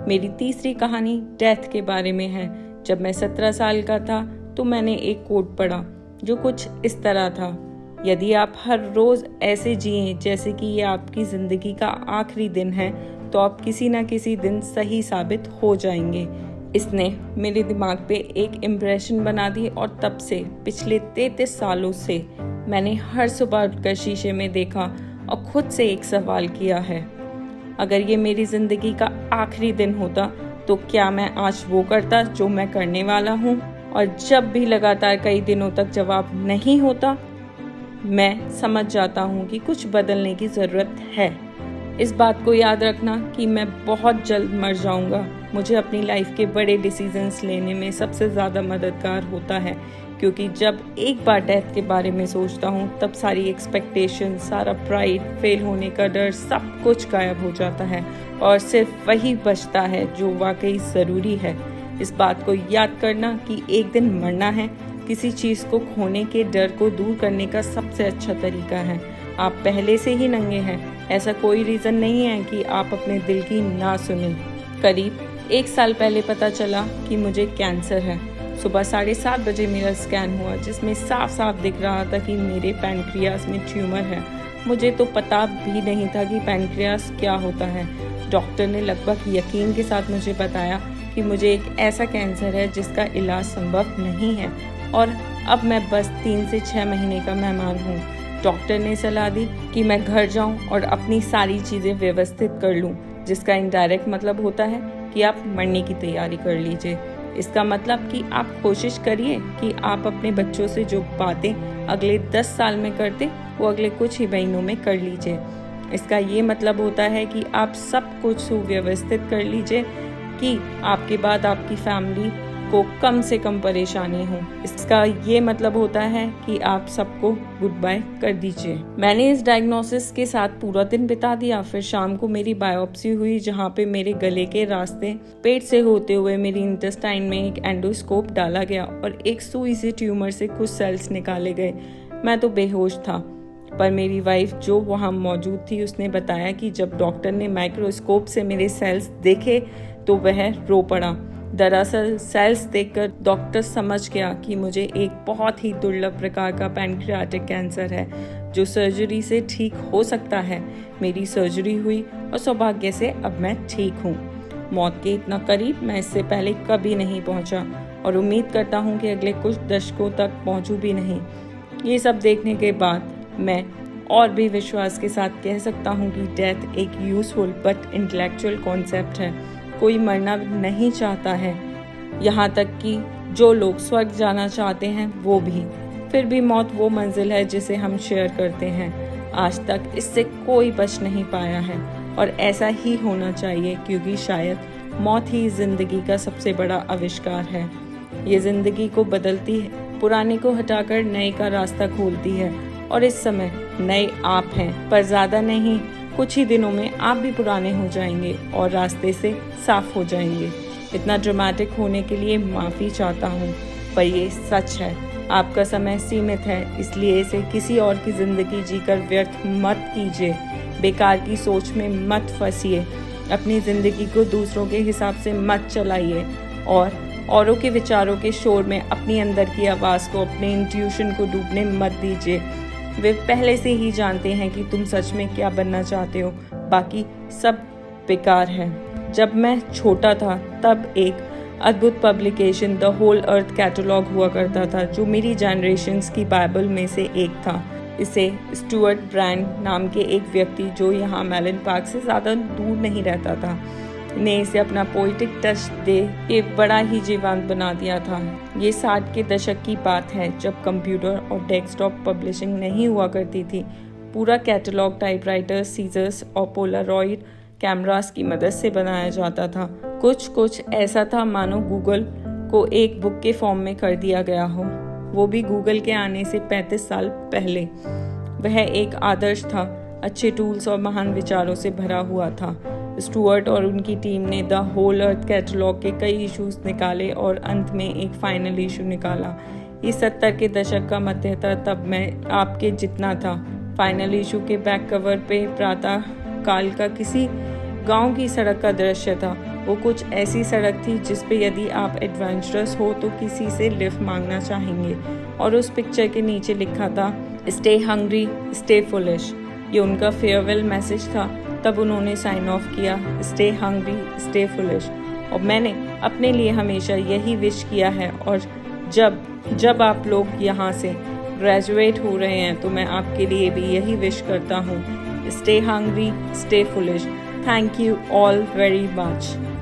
मेरी तीसरी कहानी डेथ के बारे में है। जब मैं 17 साल का था तो मैंने एक कोट पढ़ा जो कुछ इस तरह था, यदि आप हर रोज ऐसे जिएं जैसे कि ये आपकी जिंदगी का आखिरी दिन है तो आप किसी न किसी दिन सही साबित हो जाएंगे। इसने मेरे दिमाग पे एक इम्प्रेशन बना दी और तब से पिछले 33 सालों से मैंने हर सुबह उठकर शीशे में देखा और खुद से एक सवाल किया है, अगर ये मेरी जिंदगी का आखिरी दिन होता तो क्या मैं आज वो करता जो मैं करने वाला हूँ। और जब भी लगातार कई दिनों तक जवाब नहीं होता, मैं समझ जाता हूँ कि कुछ बदलने की ज़रूरत है। इस बात को याद रखना कि मैं बहुत जल्द मर जाऊँगा मुझे अपनी लाइफ के बड़े डिसीजंस लेने में सबसे ज़्यादा मददगार होता है, क्योंकि जब एक बार डेथ के बारे में सोचता हूँ तब सारी एक्सपेक्टेशन, सारा प्राइड, फेल होने का डर, सब कुछ गायब हो जाता है और सिर्फ वही बचता है जो वाकई ज़रूरी है। इस बात को याद करना कि एक दिन मरना है किसी चीज़ को खोने के डर को दूर करने का सबसे अच्छा तरीका है। आप पहले से ही नंगे हैं, ऐसा कोई रीज़न नहीं है कि आप अपने दिल की ना सुनें। करीब 1 साल पहले पता चला कि मुझे कैंसर है। सुबह 7:30 बजे मेरा स्कैन हुआ जिसमें साफ साफ दिख रहा था कि मेरे पैनक्रियास में ट्यूमर है। मुझे तो पता भी नहीं था कि पैनक्रियास क्या होता है। डॉक्टर ने लगभग यकीन के साथ मुझे बताया कि मुझे एक ऐसा कैंसर है जिसका इलाज संभव नहीं है और अब मैं बस 3 से 6 महीने का मेहमान हूँ। डॉक्टर ने सलाह दी कि मैं घर जाऊँ और अपनी सारी चीज़ें व्यवस्थित कर लूँ, जिसका इनडायरेक्ट मतलब होता है कि आप मरने की तैयारी कर लीजिए। इसका मतलब कि आप कोशिश करिए कि आप अपने बच्चों से जो बातें अगले 10 साल में करते वो अगले कुछ ही महीनों में कर लीजिए। इसका ये मतलब होता है कि आप सब कुछ सुव्यवस्थित कर लीजिए कि आपके बाद आपकी फैमिली को कम से कम परेशानी हो। इसका ये मतलब होता है कि आप सबको गुड बाय कर दीजिए। मैंने इस डायग्नोसिस के साथ पूरा दिन बिता दिया। फिर शाम को मेरी बायोप्सी हुई जहाँ पे मेरे गले के रास्ते पेट से होते हुए मेरी इंटेस्टाइन में एक एंडोस्कोप डाला गया और एक सुई से ट्यूमर से कुछ सेल्स निकाले गए। मैं तो बेहोश था, पर मेरी वाइफ जो वहाँ मौजूद थी उसने बताया कि जब डॉक्टर ने माइक्रोस्कोप से मेरे सेल्स देखे तो वह रो पड़ा। दरअसल सेल्स देखकर डॉक्टर समझ गया कि मुझे एक बहुत ही दुर्लभ प्रकार का पैनक्रियाटिक कैंसर है जो सर्जरी से ठीक हो सकता है। मेरी सर्जरी हुई और सौभाग्य से अब मैं ठीक हूँ। मौत के इतना करीब मैं इससे पहले कभी नहीं पहुँचा और उम्मीद करता हूँ कि अगले कुछ दशकों तक पहुँचूँ भी नहीं। ये सब देखने के बाद मैं और भी विश्वास के साथ कह सकता हूँ कि डेथ एक यूजफुल बट इंटेलेक्चुअल कॉन्सेप्ट है। कोई मरना नहीं चाहता है, यहाँ तक कि जो लोग स्वर्ग जाना चाहते हैं वो भी। फिर भी मौत वो मंजिल है जिसे हम शेयर करते हैं। आज तक इससे कोई बच नहीं पाया है और ऐसा ही होना चाहिए, क्योंकि शायद मौत ही जिंदगी का सबसे बड़ा आविष्कार है। ये जिंदगी को बदलती है, पुराने को हटाकर नए का रास्ता खोलती है और इस समय नए आप हैं, पर ज़्यादा नहीं। कुछ ही दिनों में आप भी पुराने हो जाएंगे और रास्ते से साफ हो जाएंगे। इतना ड्रामेटिक होने के लिए माफ़ी चाहता हूँ, पर ये सच है। आपका समय सीमित है, इसलिए इसे किसी और की ज़िंदगी जीकर व्यर्थ मत कीजिए। बेकार की सोच में मत फंसिए। अपनी ज़िंदगी को दूसरों के हिसाब से मत चलाइए और औरों के विचारों के शोर में अपनी अंदर की आवाज़ को, अपने इंट्यूशन को डूबने मत दीजिए। वे पहले से ही जानते हैं कि तुम सच में क्या बनना चाहते हो, बाकी सब बेकार है। जब मैं छोटा था तब एक अद्भुत publication the Whole Earth Catalog हुआ करता था जो मेरी जनरेशन्स की बाइबल में से एक था। इसे स्टुअर्ट ब्रांड नाम के एक व्यक्ति जो यहाँ मेलन पार्क से ज़्यादा दूर नहीं रहता था ने इसे अपना पोइटिक टच दे के बड़ा ही जीवंत बना दिया था। ये 60 के दशक की बात है जब कंप्यूटर और डेस्कटॉप पब्लिशिंग नहीं हुआ करती थी। पूरा कैटलॉग टाइपराइटर, सीजर्स और पोलारॉइड कैमरास की मदद से बनाया जाता था। कुछ ऐसा था मानो गूगल को एक बुक के फॉर्म में कर दिया गया हो, वो भी गूगल के आने से 35 साल पहले। वह एक आदर्श था, अच्छे टूल्स और महान विचारों से भरा हुआ था। स्टुअर्ट और उनकी टीम ने द होल अर्थ कैटलॉग के कई इशूज निकाले और अंत में एक फाइनल इशू निकाला। ये 70 के दशक का मध्य था, तब मैं आपके जितना था। फाइनल इशू के बैक कवर पे प्रातः काल का किसी गांव की सड़क का दृश्य था। वो कुछ ऐसी सड़क थी जिस पे यदि आप एडवेंचरस हो तो किसी से लिफ्ट मांगना चाहेंगे, और उस पिक्चर के नीचे लिखा था स्टे हंग्री स्टे फुलिश। ये उनका फेयरवेल मैसेज था। तब उन्होंने साइन ऑफ किया स्टे हंग्री स्टे फुलिश, और मैंने अपने लिए हमेशा यही विश किया है। और जब आप लोग यहाँ से ग्रेजुएट हो रहे हैं तो मैं आपके लिए भी यही विश करता हूँ, stay hungry stay foolish. Thank you all very much.